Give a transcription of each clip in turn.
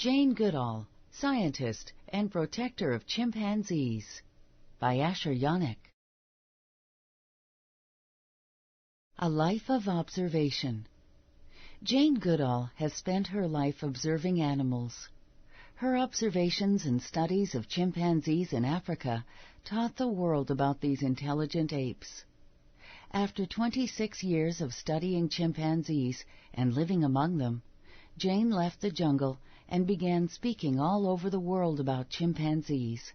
Jane Goodall, Scientist and Protector of Chimpanzees, by Asher Yannick. A Life of Observation. Jane Goodall has spent her life observing animals. Her observations and studies of chimpanzees in Africa taught the world about these intelligent apes. After 26 years of studying chimpanzees and living among them, Jane left the jungle and began speaking all over the world about chimpanzees.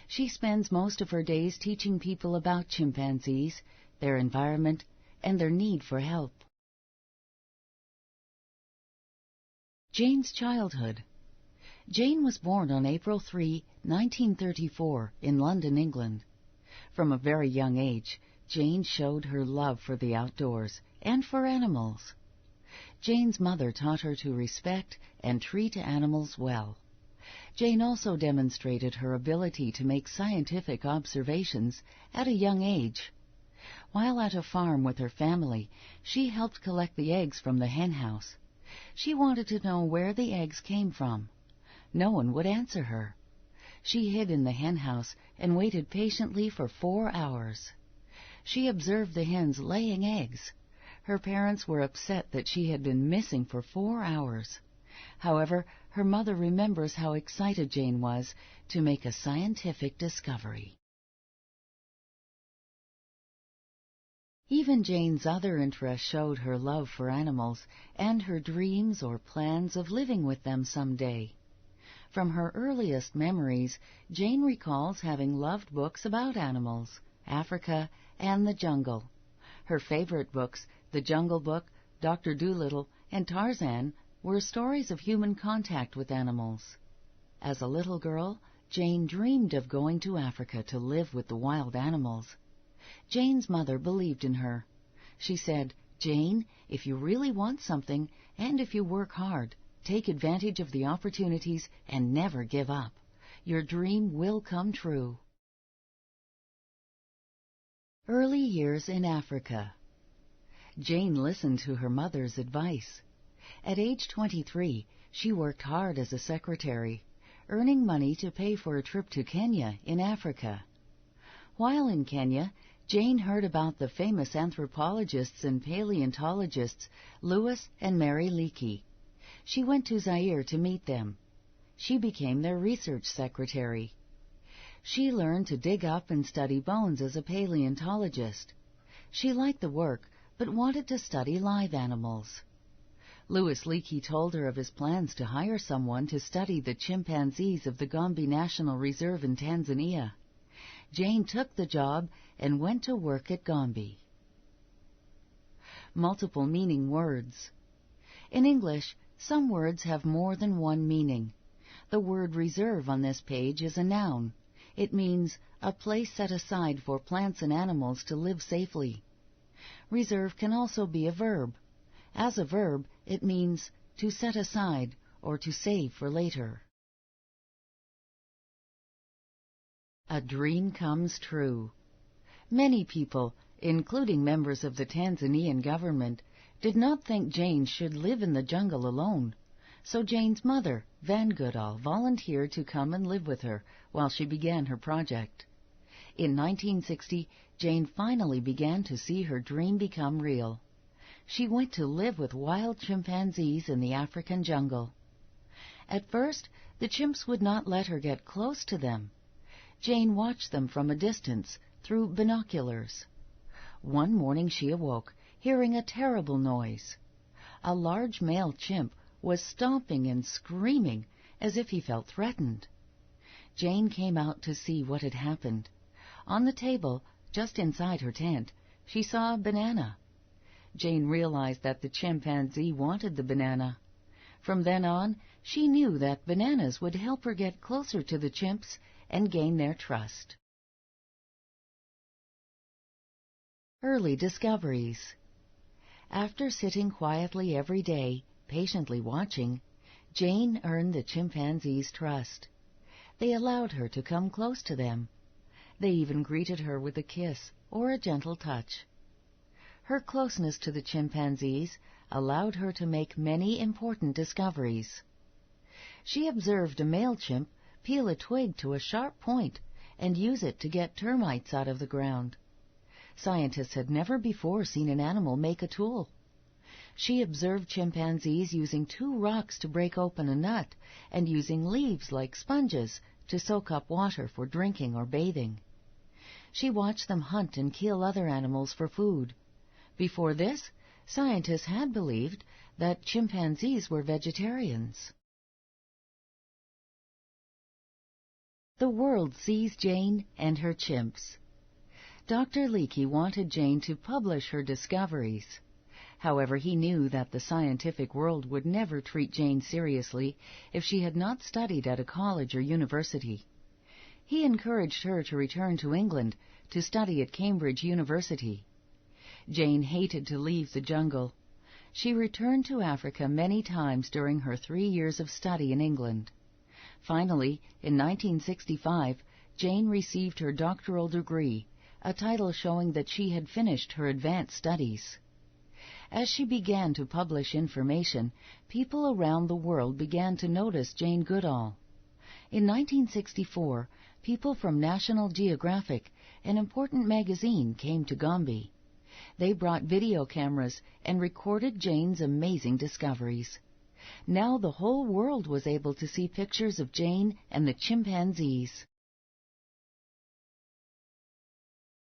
She spends most of her days teaching people about chimpanzees, their environment, and their need for help. Jane's childhood. Jane was born on April 3, 1934, in London, England. From a very young age, Jane showed her love for the outdoors and for animals. Jane's mother taught her to respect and treat animals well. Jane also demonstrated her ability to make scientific observations at a young age. While at a farm with her family, she helped collect the eggs from the hen house. She wanted to know where the eggs came from. No one would answer her. She hid in the hen house and waited patiently for 4 hours. She observed the hens laying eggs. Her parents were upset that she had been missing for 4 hours. However, her mother remembers how excited Jane was to make a scientific discovery. Even Jane's other interests showed her love for animals and her dreams or plans of living with them someday. From her earliest memories, Jane recalls having loved books about animals, Africa, and the jungle. Her favorite books, The Jungle Book, Dr. Dolittle, and Tarzan, were stories of human contact with animals. As a little girl, Jane dreamed of going to Africa to live with the wild animals. Jane's mother believed in her. She said, "Jane, if you really want something, and if you work hard, take advantage of the opportunities and never give up. Your dream will come true." Early years in Africa. Jane listened to her mother's advice. At age 23, she worked hard as a secretary, earning money to pay for a trip to Kenya in Africa. While in Kenya, Jane heard about the famous anthropologists and paleontologists Louis and Mary Leakey. She went to Zaire to meet them. She became their research secretary. She learned to dig up and study bones as a paleontologist. She liked the work, but wanted to study live animals. Louis Leakey told her of his plans to hire someone to study the chimpanzees of the Gombe National Reserve in Tanzania. Jane took the job and went to work at Gombe. Multiple meaning words. In English, some words have more than one meaning. The word reserve on this page is a noun. It means a place set aside for plants and animals to live safely. Reserve can also be a verb. As a verb, it means to set aside or to save for later. A dream comes true. Many people, including members of the Tanzanian government, did not think Jane should live in the jungle alone. So Jane's mother, Van Goodall, volunteered to come and live with her while she began her project. In 1960, Jane finally began to see her dream become real. She went to live with wild chimpanzees in the African jungle. At first, the chimps would not let her get close to them. Jane watched them from a distance, through binoculars. One morning she awoke, hearing a terrible noise. A large male chimp was stomping and screaming as if he felt threatened. Jane came out to see what had happened. On the table, just inside her tent, she saw a banana. Jane realized that the chimpanzee wanted the banana. From then on, she knew that bananas would help her get closer to the chimps and gain their trust. Early discoveries. After sitting quietly every day, patiently watching, Jane earned the chimpanzees' trust. They allowed her to come close to them. They even greeted her with a kiss or a gentle touch. Her closeness to the chimpanzees allowed her to make many important discoveries. She observed a male chimp peel a twig to a sharp point and use it to get termites out of the ground. Scientists had never before seen an animal make a tool. She observed chimpanzees using 2 rocks to break open a nut and using leaves like sponges to soak up water for drinking or bathing. She watched them hunt and kill other animals for food. Before this, scientists had believed that chimpanzees were vegetarians. The world sees Jane and her chimps. Dr. Leakey wanted Jane to publish her discoveries. However, he knew that the scientific world would never treat Jane seriously if she had not studied at a college or university. He encouraged her to return to England to study at Cambridge University. Jane hated to leave the jungle. She returned to Africa many times during her 3 years of study in England. Finally, in 1965, Jane received her doctoral degree, a title showing that she had finished her advanced studies. As she began to publish information, people around the world began to notice Jane Goodall. In 1964, people from National Geographic, an important magazine, came to Gombe. They brought video cameras and recorded Jane's amazing discoveries. Now the whole world was able to see pictures of Jane and the chimpanzees.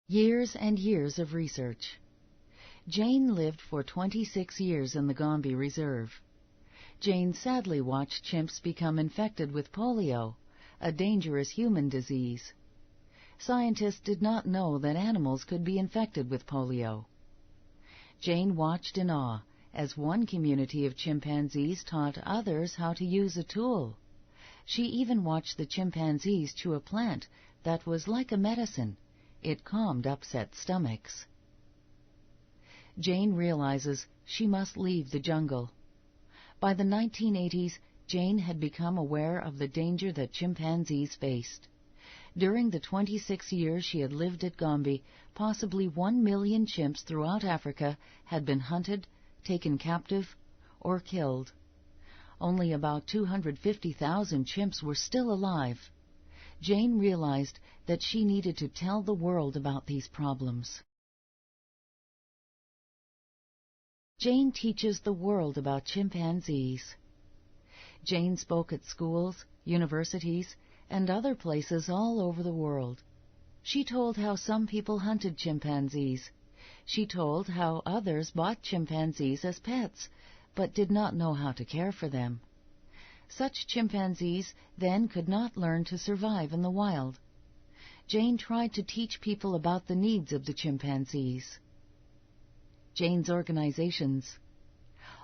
Years and years of research. Jane lived for 26 years in the Gombe Reserve. Jane sadly watched chimps become infected with polio, a dangerous human disease. Scientists did not know that animals could be infected with polio. Jane watched in awe as one community of chimpanzees taught others how to use a tool. She even watched the chimpanzees chew a plant that was like a medicine. It calmed upset stomachs. Jane realizes she must leave the jungle. By the 1980s, Jane had become aware of the danger that chimpanzees faced. During the 26 years she had lived at Gombe, possibly 1 million chimps throughout Africa had been hunted, taken captive, or killed. Only about 250,000 chimps were still alive. Jane realized that she needed to tell the world about these problems. Jane teaches the world about chimpanzees. Jane spoke at schools, universities, and other places all over the world. She told how some people hunted chimpanzees. She told how others bought chimpanzees as pets, but did not know how to care for them. Such chimpanzees then could not learn to survive in the wild. Jane tried to teach people about the needs of the chimpanzees. Jane's organizations.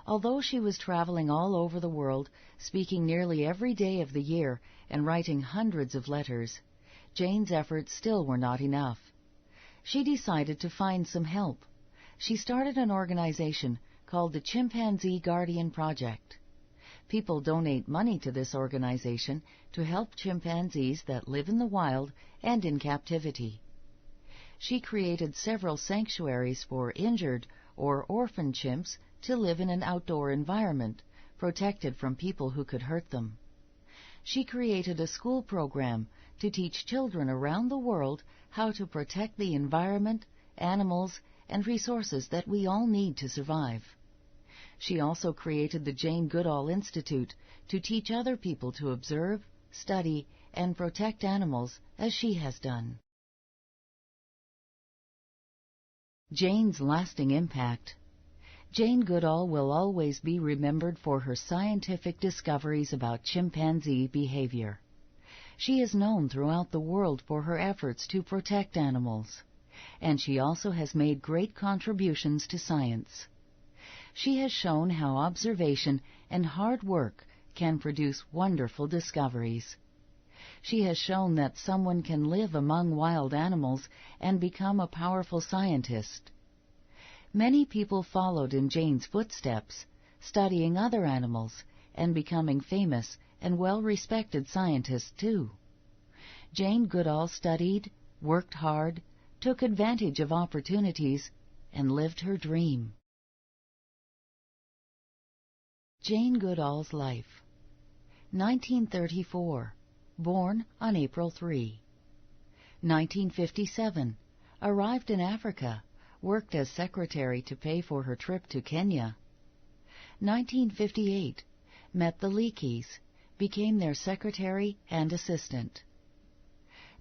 Although she was traveling all over the world, speaking nearly every day of the year, and writing hundreds of letters, Jane's efforts still were not enough. She decided to find some help. She started an organization called the Chimpanzee Guardian Project. People donate money to this organization to help chimpanzees that live in the wild and in captivity. She created several sanctuaries for injured or orphan chimps to live in an outdoor environment, protected from people who could hurt them. She created a school program to teach children around the world how to protect the environment, animals, and resources that we all need to survive. She also created the Jane Goodall Institute to teach other people to observe, study, and protect animals as she has done. Jane's lasting impact. Jane Goodall will always be remembered for her scientific discoveries about chimpanzee behavior. She is known throughout the world for her efforts to protect animals, and she also has made great contributions to science. She has shown how observation and hard work can produce wonderful discoveries. She has shown that someone can live among wild animals and become a powerful scientist. Many people followed in Jane's footsteps, studying other animals and becoming famous and well-respected scientists too. Jane Goodall studied, worked hard, took advantage of opportunities, and lived her dream. Jane Goodall's life. 1934. Born on April 3. 1957. Arrived in Africa. Worked as secretary to pay for her trip to Kenya. 1958. Met the Leakeys. Became their secretary and assistant.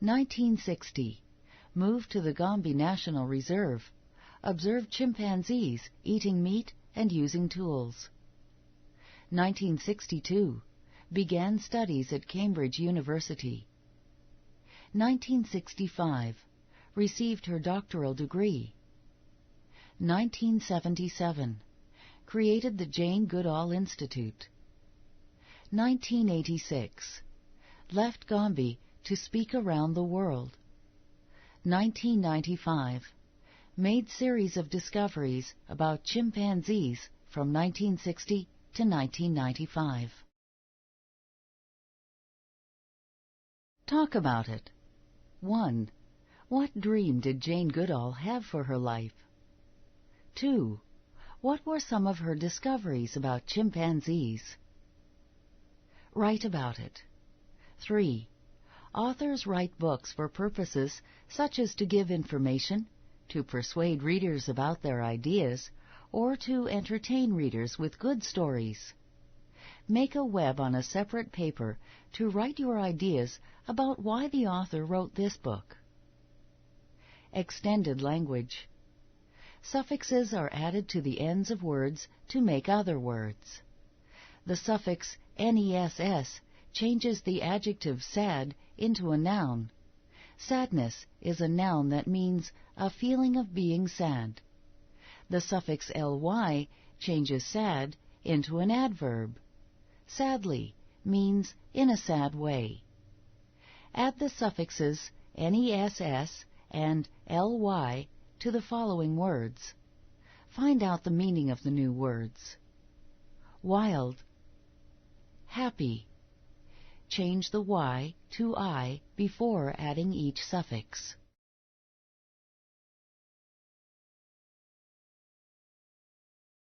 1960. Moved to the Gombe National Reserve. Observed chimpanzees eating meat and using tools. 1962. Began studies at Cambridge University. 1965. Received her doctoral degree. 1977. Created the Jane Goodall Institute. 1986. Left Gombe to speak around the world. 1995. Made series of discoveries about chimpanzees from 1960 to 1995. Talk about it. 1. What dream did Jane Goodall have for her life? 2. What were some of her discoveries about chimpanzees? Write about it. 3. Authors write books for purposes such as to give information, to persuade readers about their ideas, or to entertain readers with good stories. Make a web on a separate paper to write your ideas about why the author wrote this book. Extended language. Suffixes are added to the ends of words to make other words. The suffix ness changes the adjective sad into a noun. Sadness is a noun that means a feeling of being sad. The suffix ly changes sad into an adverb. Sadly means in a sad way. Add the suffixes ness and ly to the following words. Find out the meaning of the new words. Wild. Happy. Change the y to I before adding each suffix.